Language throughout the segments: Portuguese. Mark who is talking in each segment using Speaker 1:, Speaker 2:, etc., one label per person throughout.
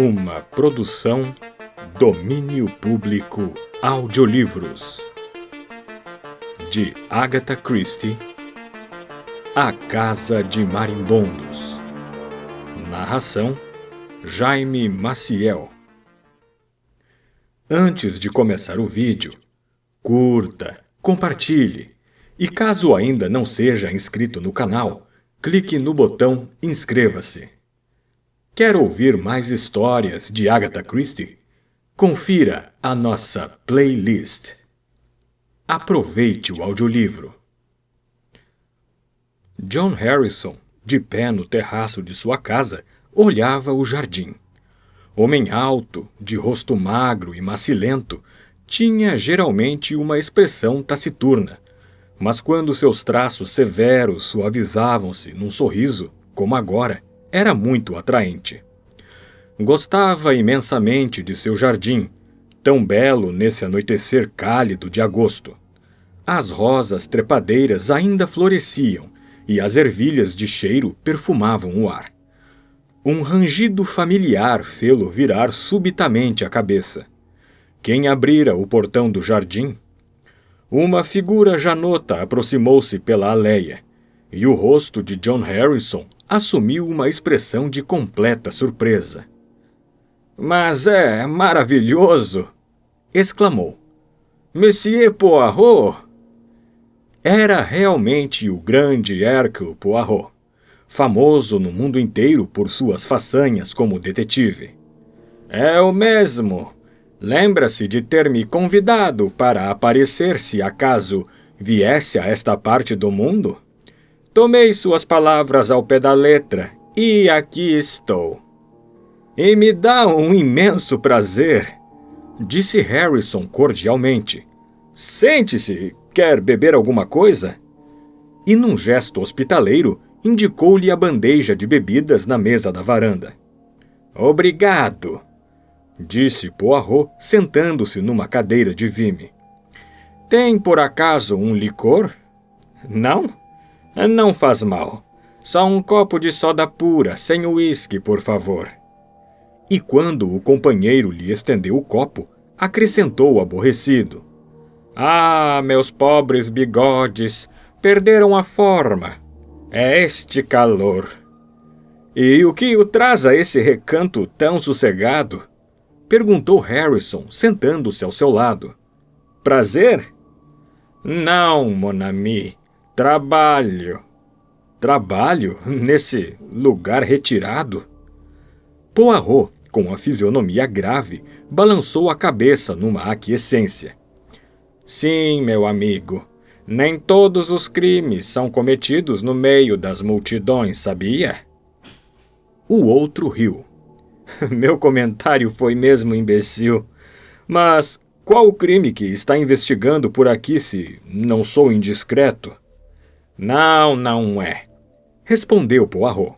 Speaker 1: Uma produção Domínio Público Audiolivros de Agatha Christie. A Casa de Marimbondos. Narração Jaime Maciel. Antes de começar o vídeo, curta, compartilhe e caso ainda não seja inscrito no canal, clique no botão inscreva-se. Quer ouvir mais histórias de Agatha Christie? Confira a nossa playlist. Aproveite o audiolivro. John Harrison, de pé no terraço de sua casa, olhava o jardim. Homem alto, de rosto magro e macilento, tinha geralmente uma expressão taciturna, mas quando seus traços severos suavizavam-se num sorriso, como agora, era muito atraente. Gostava imensamente de seu jardim, tão belo nesse anoitecer cálido de agosto. As rosas trepadeiras ainda floresciam e as ervilhas de cheiro perfumavam o ar. Um rangido familiar fê-lo virar subitamente a cabeça. Quem abrira o portão do jardim? Uma figura janota aproximou-se pela aléia, e o rosto de John Harrison assumiu uma expressão de completa surpresa. "Mas é maravilhoso!" exclamou. "Monsieur Poirot!" Era realmente o grande Hercule Poirot, famoso no mundo inteiro por suas façanhas como detetive. "É o mesmo. Lembra-se de ter me convidado para aparecer se acaso viesse a esta parte do mundo? Tomei suas palavras ao pé da letra e aqui estou. E me dá um imenso prazer", disse Harrison cordialmente. "Sente-se, quer beber alguma coisa?" E num gesto hospitaleiro, indicou-lhe a bandeja de bebidas na mesa da varanda. "Obrigado", disse Poirot, sentando-se numa cadeira de vime. "Tem por acaso um licor? Não? Não faz mal. Só um copo de soda pura, sem uísque, por favor." E quando o companheiro lhe estendeu o copo, acrescentou aborrecido: "Ah, meus pobres bigodes, perderam a forma. É este calor." "E o que o traz a esse recanto tão sossegado?" perguntou Harrison, sentando-se ao seu lado. "Prazer?" "Não, mon ami. Trabalho." "Trabalho? Nesse lugar retirado?" Poirot, com a fisionomia grave, balançou a cabeça numa aquiescência. "Sim, meu amigo. Nem todos os crimes são cometidos no meio das multidões, sabia?" O outro riu. "Meu comentário foi mesmo imbecil. Mas qual o crime que está investigando por aqui, se não sou indiscreto?" Não é", respondeu Poirot.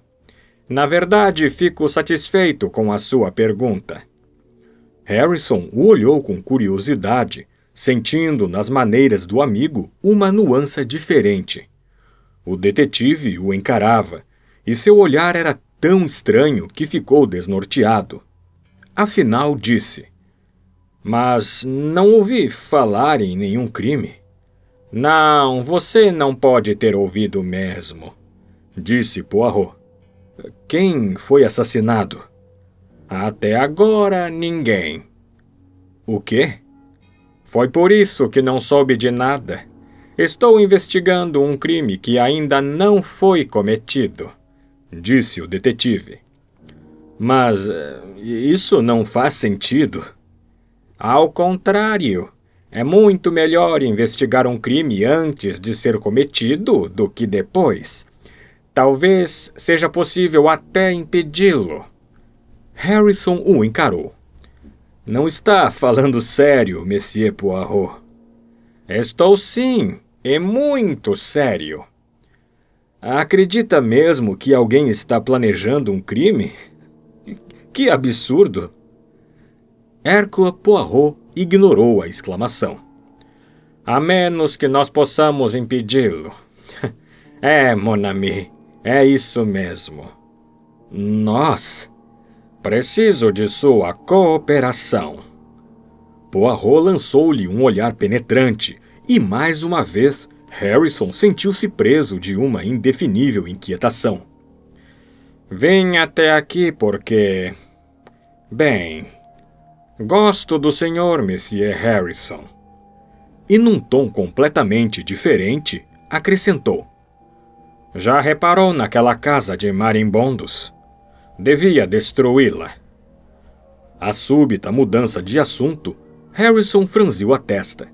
Speaker 1: "Na verdade, fico satisfeito com a sua pergunta." Harrison o olhou com curiosidade, sentindo nas maneiras do amigo uma nuance diferente. O detetive o encarava, e seu olhar era tão estranho que ficou desnorteado. Afinal, disse: "Mas não ouvi falar em nenhum crime." "Não, você não pode ter ouvido mesmo", disse Poirot. "Quem foi assassinado?" "Até agora, ninguém." "O quê?" "Foi por isso que não soube de nada. Estou investigando um crime que ainda não foi cometido", disse o detetive. "Mas isso não faz sentido." "Ao contrário, é muito melhor investigar um crime antes de ser cometido do que depois. Talvez seja possível até impedi-lo." Harrison o encarou. "Não está falando sério, Monsieur Poirot?" "Estou sim, e muito sério." "Acredita mesmo que alguém está planejando um crime? Que absurdo!" Hercule Poirot ignorou a exclamação. "A menos que nós possamos impedi-lo." "É, mon ami, é isso mesmo." "Nós?" Preciso de sua cooperação. Poirot lançou-lhe um olhar penetrante e, mais uma vez, Harrison sentiu-se preso de uma indefinível inquietação. Vim até aqui porque... Bem, gosto do senhor, Monsieur Harrison. E num tom completamente diferente, acrescentou. Já reparou naquela casa de marimbondos? Devia destruí-la. À súbita mudança de assunto, Harrison franziu a testa.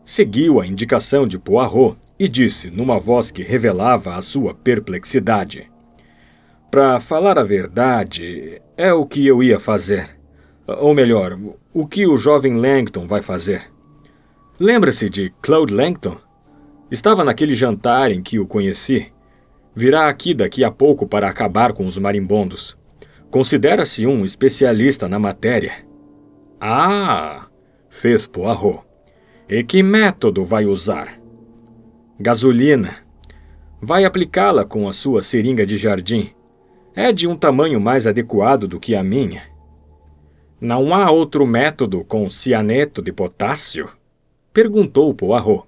Speaker 1: Seguiu a indicação de Poirot e disse numa voz que revelava a sua perplexidade. Para falar a verdade, é o que eu ia fazer. Ou melhor, o que o jovem Langton vai fazer. Lembra-se de Claude Langton? Estava naquele jantar em que o conheci. Virá aqui daqui a pouco para acabar com os marimbondos. Considera-se um especialista na matéria. Ah, fez Poirot. E que método vai usar? Gasolina. Vai aplicá-la com a sua seringa de jardim. É de um tamanho mais adequado do que a minha. Não há outro método com cianeto de potássio? Perguntou Poirot.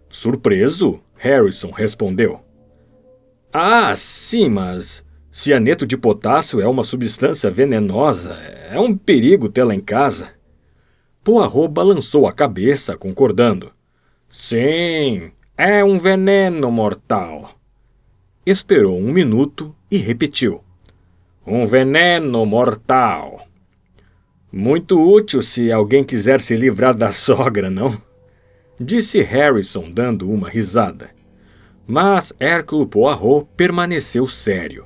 Speaker 1: Surpreso, Harrison respondeu. Ah, sim, mas cianeto de potássio é uma substância venenosa. É um perigo tê-la em casa. Poirot balançou a cabeça, concordando. Sim, é um veneno mortal. Esperou um minuto e repetiu. Um veneno mortal. Muito útil se alguém quiser se livrar da sogra, não? Disse Harrison, dando uma risada. Mas Hercule Poirot permaneceu sério.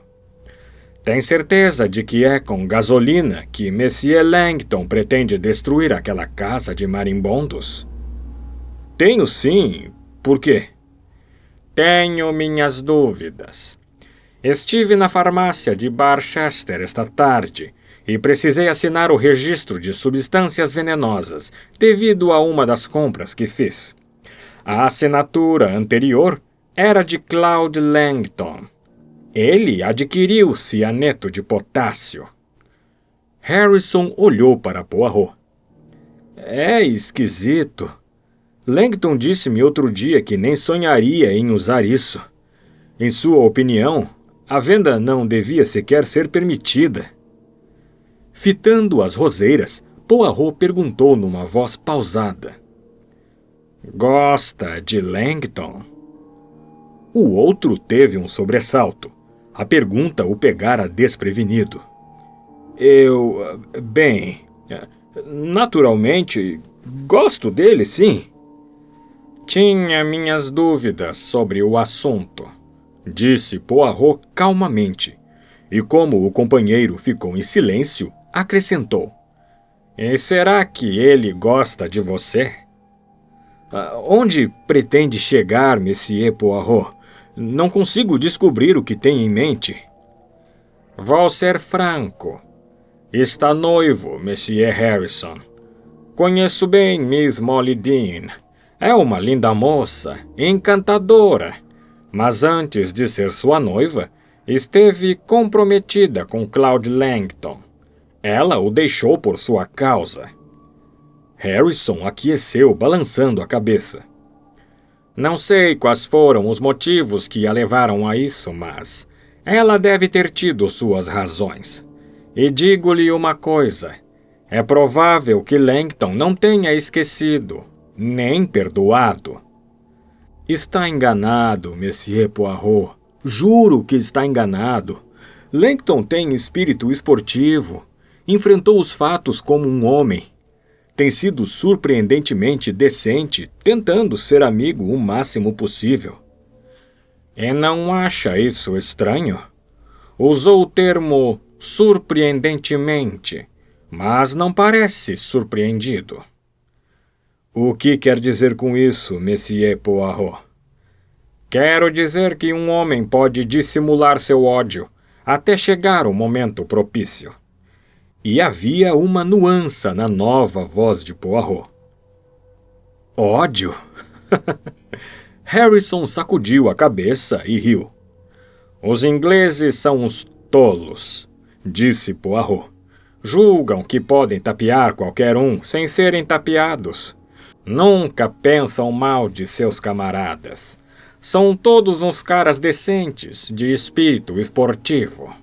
Speaker 1: Tem certeza de que é com gasolina que Monsieur Langton pretende destruir aquela casa de marimbondos? Tenho sim. Por quê? Tenho minhas dúvidas. Estive na farmácia de Barchester esta tarde e precisei assinar o registro de substâncias venenosas devido a uma das compras que fiz. A assinatura anterior era de Claude Langton. Ele adquiriu cianeto de potássio. Harrison olhou para Poirot. É esquisito. Langton disse-me outro dia que nem sonharia em usar isso. Em sua opinião, a venda não devia sequer ser permitida. Fitando as roseiras, Poirot perguntou numa voz pausada. Gosta de Langton? O outro teve um sobressalto. A pergunta o pegara desprevenido. Bem, naturalmente, gosto dele, sim. Tinha minhas dúvidas sobre o assunto, disse Poirot calmamente, e como o companheiro ficou em silêncio, acrescentou. E será que ele gosta de você? Onde pretende chegar, Monsieur Poirot? Não consigo descobrir o que tem em mente. Vou ser franco. Está noivo, Monsieur Harrison. Conheço bem Miss Molly Dean. É uma linda moça, encantadora. Mas antes de ser sua noiva, esteve comprometida com Claude Langton. Ela o deixou por sua causa. Harrison aqueceu, balançando a cabeça. Não sei quais foram os motivos que a levaram a isso, mas ela deve ter tido suas razões. E digo-lhe uma coisa, é provável que Langton não tenha esquecido, nem perdoado. Está enganado, Monsieur Poirot. Juro que está enganado. Langton tem espírito esportivo. Enfrentou os fatos como um homem. Tem sido surpreendentemente decente, tentando ser amigo o máximo possível. E não acha isso estranho? Usou o termo surpreendentemente, mas não parece surpreendido. O que quer dizer com isso, Monsieur Poirot? Quero dizer que um homem pode dissimular seu ódio até chegar o momento propício. E havia uma nuance na nova voz de Poirot. Ódio? Harrison sacudiu a cabeça e riu. Os ingleses são uns tolos. disse Poirot. Julgam que podem tapear qualquer um sem serem tapeados. Nunca pensam mal de seus camaradas. São todos uns caras decentes, de espírito esportivo.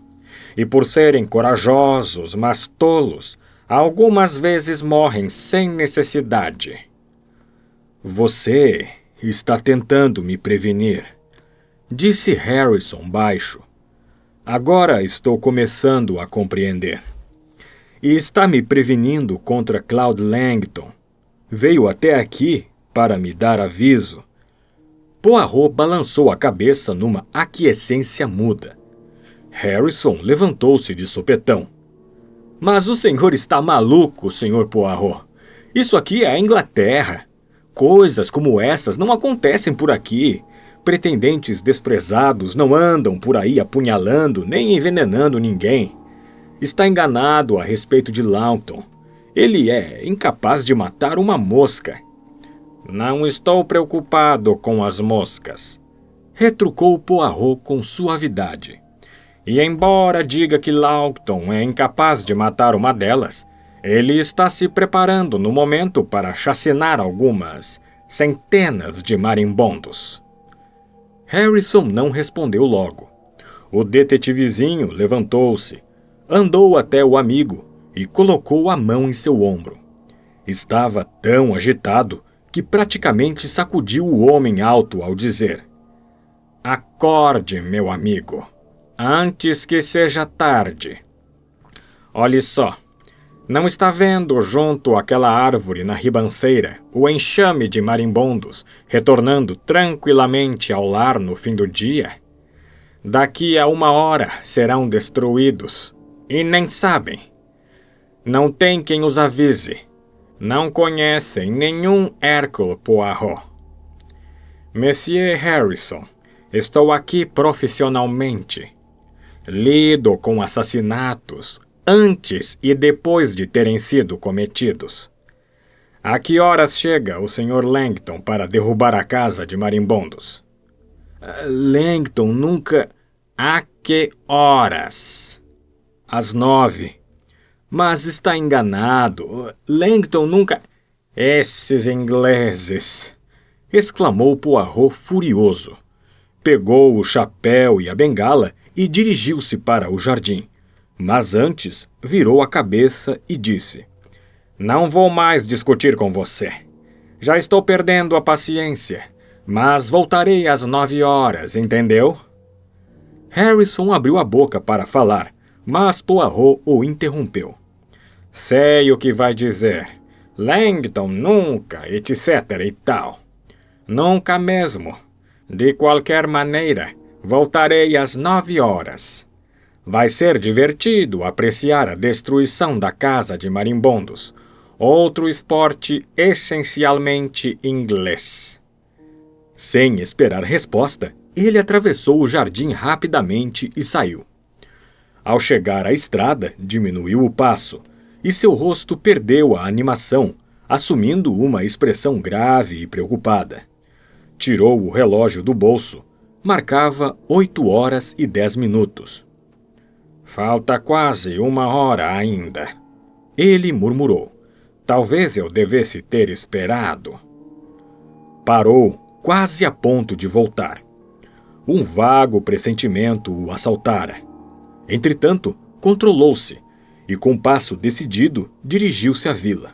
Speaker 1: E por serem corajosos, mas tolos, algumas vezes morrem sem necessidade. Você está tentando me prevenir, disse Harrison baixo. Agora estou começando a compreender. E está me prevenindo contra Claude Langton. Veio até aqui para me dar aviso. Poirot balançou a cabeça numa aquiescência muda. Harrison levantou-se de sopetão. Mas o senhor está maluco, Sr. Poirot. Isso aqui é a Inglaterra. Coisas como essas não acontecem por aqui. Pretendentes desprezados não andam por aí apunhalando nem envenenando ninguém. Está enganado a respeito de Langton. Ele é incapaz de matar uma mosca. Não estou preocupado com as moscas, retrucou Poirot com suavidade. E embora diga que Langton é incapaz de matar uma delas, ele está se preparando no momento para chacinar algumas centenas de marimbondos. Harrison não respondeu logo. O detetivezinho levantou-se, andou até o amigo e colocou a mão em seu ombro. Estava tão agitado que praticamente sacudiu o homem alto ao dizer: Acorde, meu amigo, antes que seja tarde. Olhe só, não está vendo junto àquela árvore na ribanceira o enxame de marimbondos retornando tranquilamente ao lar no fim do dia? Daqui a 1 hora serão destruídos, e nem sabem. Não tem quem os avise. Não conhecem nenhum Hercule Poirot. Monsieur Harrison, estou aqui profissionalmente. Lido com assassinatos antes e depois de terem sido cometidos. A que horas chega o Sr. Langton para derrubar a casa de marimbondos? Langton nunca... A que horas? Às 9. Mas está enganado. Langton nunca... Esses ingleses! Exclamou Poirot furioso. Pegou o chapéu e a bengala e dirigiu-se para o jardim. Mas antes virou a cabeça e disse: Não vou mais discutir com você. Já estou perdendo a paciência, mas voltarei às 9 horas, entendeu? Harrison abriu a boca para falar, mas Poirot o interrompeu. Sei o que vai dizer. Langton nunca, etc. e tal. Nunca mesmo. De qualquer maneira, voltarei às 9 horas. Vai ser divertido apreciar a destruição da casa de marimbondos, outro esporte essencialmente inglês. Sem esperar resposta, ele atravessou o jardim rapidamente e saiu. Ao chegar à estrada, diminuiu o passo, e seu rosto perdeu a animação, assumindo uma expressão grave e preocupada. Tirou o relógio do bolso. Marcava 8 horas e 10 minutos. Falta quase 1 hora ainda. Ele murmurou. Talvez eu devesse ter esperado. Parou, quase a ponto de voltar. Um vago pressentimento o assaltara. Entretanto, controlou-se e, com passo decidido, dirigiu-se à vila.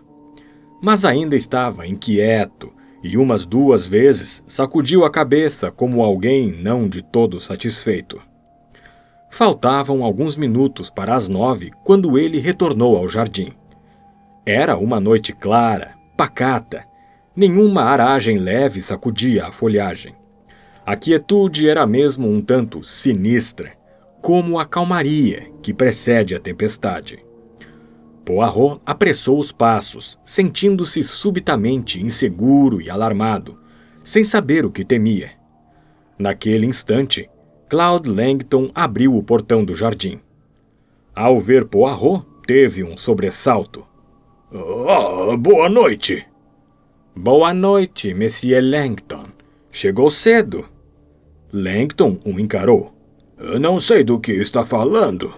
Speaker 1: Mas ainda estava inquieto e 2 vezes sacudiu a cabeça como alguém não de todo satisfeito. Faltavam alguns minutos para as 9 quando ele retornou ao jardim. Era uma noite clara, pacata. Nenhuma aragem leve sacudia a folhagem. A quietude era mesmo um tanto sinistra, como a calmaria que precede a tempestade. Poirot apressou os passos, sentindo-se subitamente inseguro e alarmado, sem saber o que temia. Naquele instante, Claude Langton abriu o portão do jardim. Ao ver Poirot, teve um sobressalto. Boa noite! Boa noite, Monsieur Langton. Chegou cedo. Langton o encarou. Não sei do que está falando.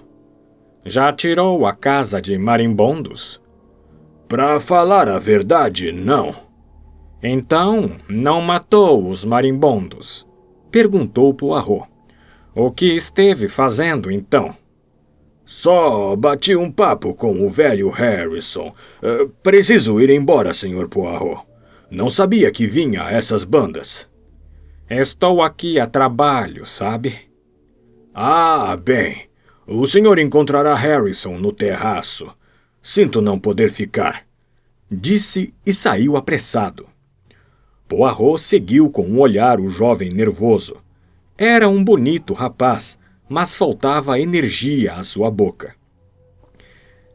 Speaker 1: Já tirou a casa de marimbondos? Para falar a verdade, não. Então, não matou os marimbondos? Perguntou Poirot. O que esteve fazendo, então? Só bati um papo com o velho Harrison. Preciso ir embora, Sr. Poirot. Não sabia que vinha essas bandas. Estou aqui a trabalho, sabe? Ah, bem. O senhor encontrará Harrison no terraço. Sinto não poder ficar. Disse e saiu apressado. Poirot seguiu com um olhar o jovem nervoso. Era um bonito rapaz, mas faltava energia à sua boca.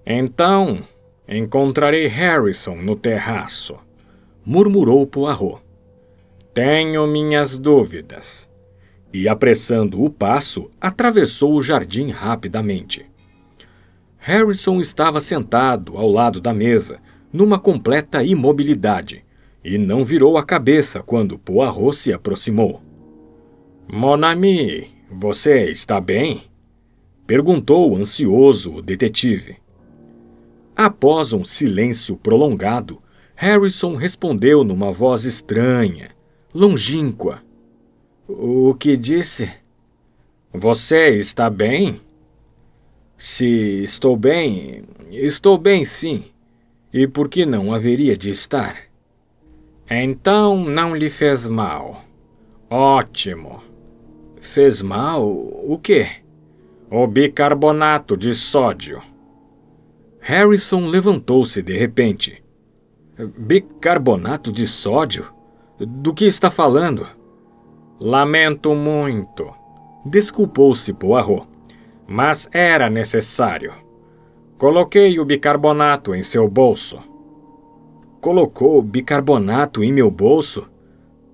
Speaker 1: Então, encontrarei Harrison no terraço, murmurou Poirot. Tenho minhas dúvidas. E, apressando o passo, atravessou o jardim rapidamente. Harrison estava sentado ao lado da mesa, numa completa imobilidade, e não virou a cabeça quando Poirot se aproximou. Mon ami, você está bem? Perguntou ansioso o detetive. Após um silêncio prolongado, Harrison respondeu numa voz estranha, longínqua. O que disse? Você está bem? Se estou bem sim. E por que não haveria de estar? Então não lhe fez mal. Ótimo. Fez mal? O quê? O bicarbonato de sódio. Harrison levantou-se de repente. Bicarbonato de sódio? Do que está falando? Lamento muito. Desculpou-se Poirot. Mas era necessário. Coloquei o bicarbonato em seu bolso. Colocou bicarbonato em meu bolso?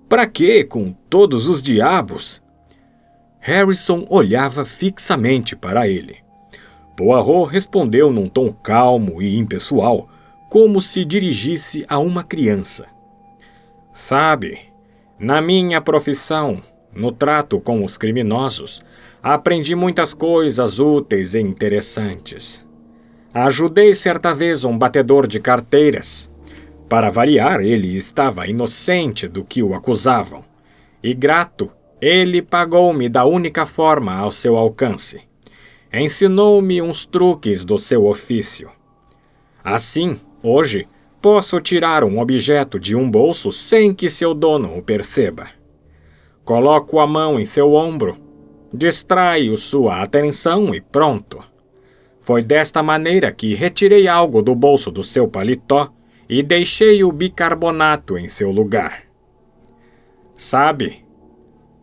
Speaker 1: Para quê, com todos os diabos? Harrison olhava fixamente para ele. Poirot respondeu num tom calmo e impessoal, como se dirigisse a uma criança. Sabe, na minha profissão, no trato com os criminosos, aprendi muitas coisas úteis e interessantes. Ajudei certa vez um batedor de carteiras. Para variar, ele estava inocente do que o acusavam. E grato, ele pagou-me da única forma ao seu alcance. Ensinou-me uns truques do seu ofício. Assim, hoje, posso tirar um objeto de um bolso sem que seu dono o perceba. Coloco a mão em seu ombro, distraio sua atenção e pronto. Foi desta maneira que retirei algo do bolso do seu paletó e deixei o bicarbonato em seu lugar. Sabe,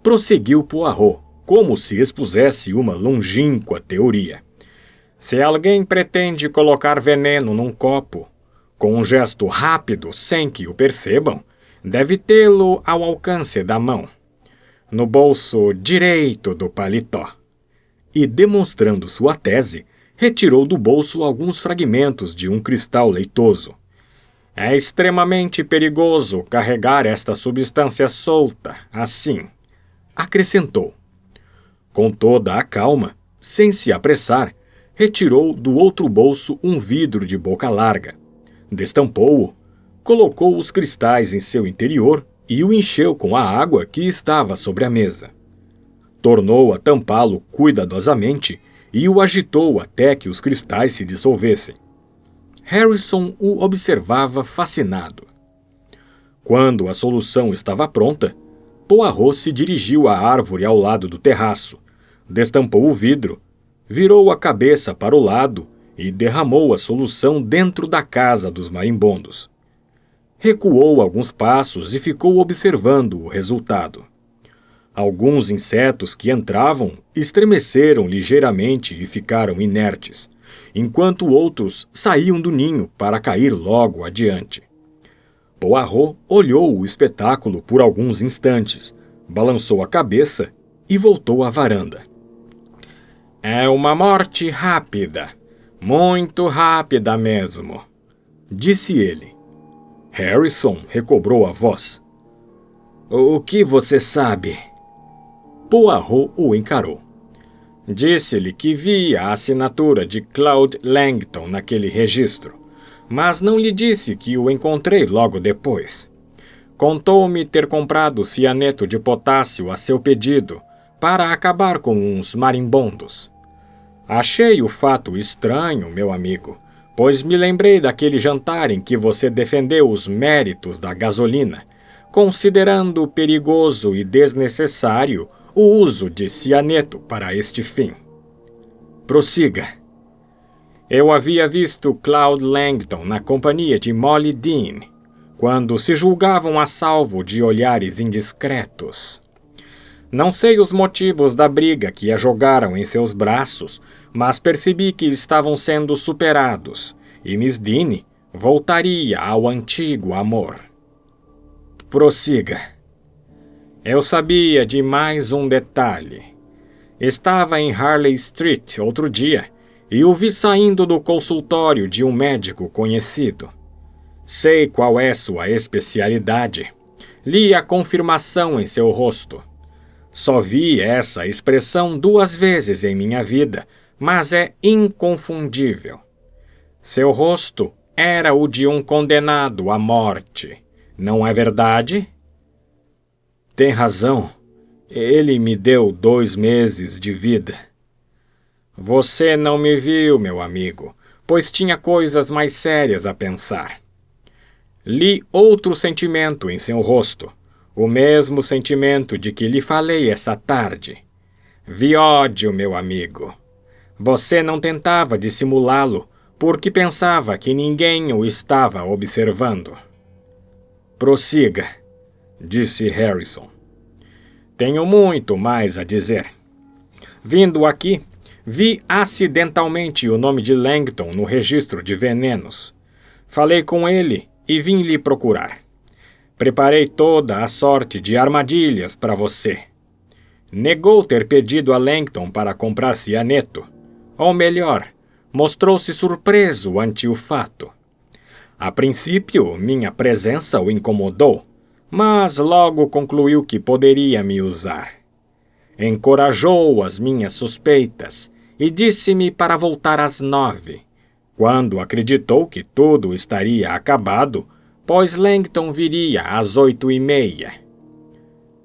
Speaker 1: prosseguiu Poirot, como se expusesse uma longínqua teoria. Se alguém pretende colocar veneno num copo, com um gesto rápido sem que o percebam, deve tê-lo ao alcance da mão, no bolso direito do paletó. E, demonstrando sua tese, retirou do bolso alguns fragmentos de um cristal leitoso. É extremamente perigoso carregar esta substância solta, assim, acrescentou. Com toda a calma, sem se apressar, retirou do outro bolso um vidro de boca larga. Destampou-o, colocou os cristais em seu interior e o encheu com a água que estava sobre a mesa. Tornou a tampá-lo cuidadosamente e o agitou até que os cristais se dissolvessem. Harrison o observava fascinado. Quando a solução estava pronta, Poirot se dirigiu à árvore ao lado do terraço, destampou o vidro, virou a cabeça para o lado e derramou a solução dentro da casa dos marimbondos. Recuou alguns passos e ficou observando o resultado. Alguns insetos que entravam estremeceram ligeiramente e ficaram inertes, enquanto outros saíam do ninho para cair logo adiante. Poirot olhou o espetáculo por alguns instantes, balançou a cabeça e voltou à varanda. É uma morte rápida, muito rápida mesmo, disse ele. Harrison recobrou a voz. O que você sabe? Poirot o encarou. Disse-lhe que via a assinatura de Claude Langton naquele registro, mas não lhe disse que o encontrei logo depois. Contou-me ter comprado cianeto de potássio a seu pedido para acabar com uns marimbondos. Achei o fato estranho, meu amigo, pois me lembrei daquele jantar em que você defendeu os méritos da gasolina, considerando perigoso e desnecessário o uso de cianeto para este fim. Prossiga. Eu havia visto Claude Langton na companhia de Molly Dean, quando se julgavam a salvo de olhares indiscretos. Não sei os motivos da briga que a jogaram em seus braços, mas percebi que estavam sendo superados, e Miss Dean voltaria ao antigo amor. Prossiga. Eu sabia de mais um detalhe. Estava em Harley Street outro dia e o vi saindo do consultório de um médico conhecido. Sei qual é sua especialidade. Li a confirmação em seu rosto. Só vi essa expressão 2 vezes em minha vida, mas é inconfundível. Seu rosto era o de um condenado à morte. Não é verdade? Tem razão. Ele me deu 2 meses de vida. Você não me viu, meu amigo, pois tinha coisas mais sérias a pensar. Li outro sentimento em seu rosto, o mesmo sentimento de que lhe falei essa tarde. Vi ódio, meu amigo. Você não tentava dissimulá-lo, porque pensava que ninguém o estava observando. Prossiga, disse Harrison. Tenho muito mais a dizer. Vindo aqui, vi acidentalmente o nome de Langton no registro de venenos. Falei com ele e vim lhe procurar. Preparei toda a sorte de armadilhas para você. Negou ter pedido a Langton para comprar cianeto. Ou melhor, mostrou-se surpreso ante o fato. A princípio, minha presença o incomodou, mas logo concluiu que poderia me usar. Encorajou as minhas suspeitas e disse-me para voltar às 9, quando acreditou que tudo estaria acabado, pois Langton viria às 8:30.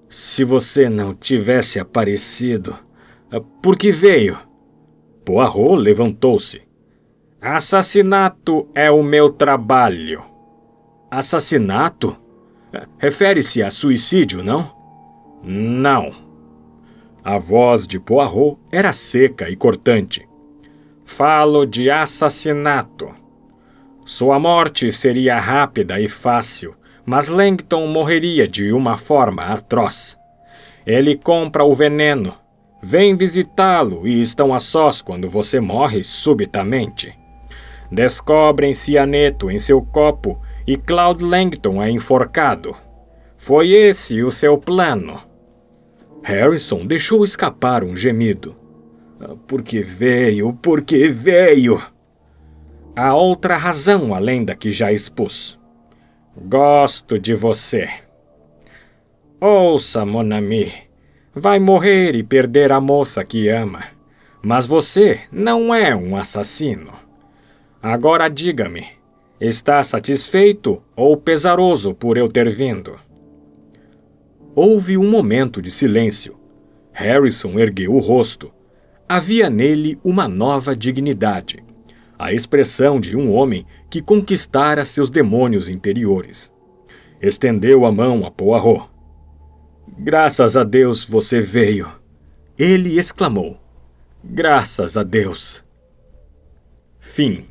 Speaker 1: Se você não tivesse aparecido, por que veio? Poirot levantou-se. Assassinato é o meu trabalho. Assassinato? Refere-se a suicídio, não? Não. A voz de Poirot era seca e cortante. Falo de assassinato. Sua morte seria rápida e fácil, mas Langton morreria de uma forma atroz. Ele compra o veneno, vem visitá-lo e estão a sós quando você morre subitamente. Descobrem cianeto em seu copo e Claude Langton é enforcado. Foi esse o seu plano. Harrison deixou escapar um gemido. Porque veio. Há outra razão além da que já expus. Gosto de você. Ouça, mon ami. Vai morrer e perder a moça que ama. Mas você não é um assassino. Agora diga-me, está satisfeito ou pesaroso por eu ter vindo? Houve um momento de silêncio. Harrison ergueu o rosto. Havia nele uma nova dignidade, a expressão de um homem que conquistara seus demônios interiores. Estendeu a mão a Poirot. Graças a Deus você veio. Ele exclamou. Graças a Deus. Fim.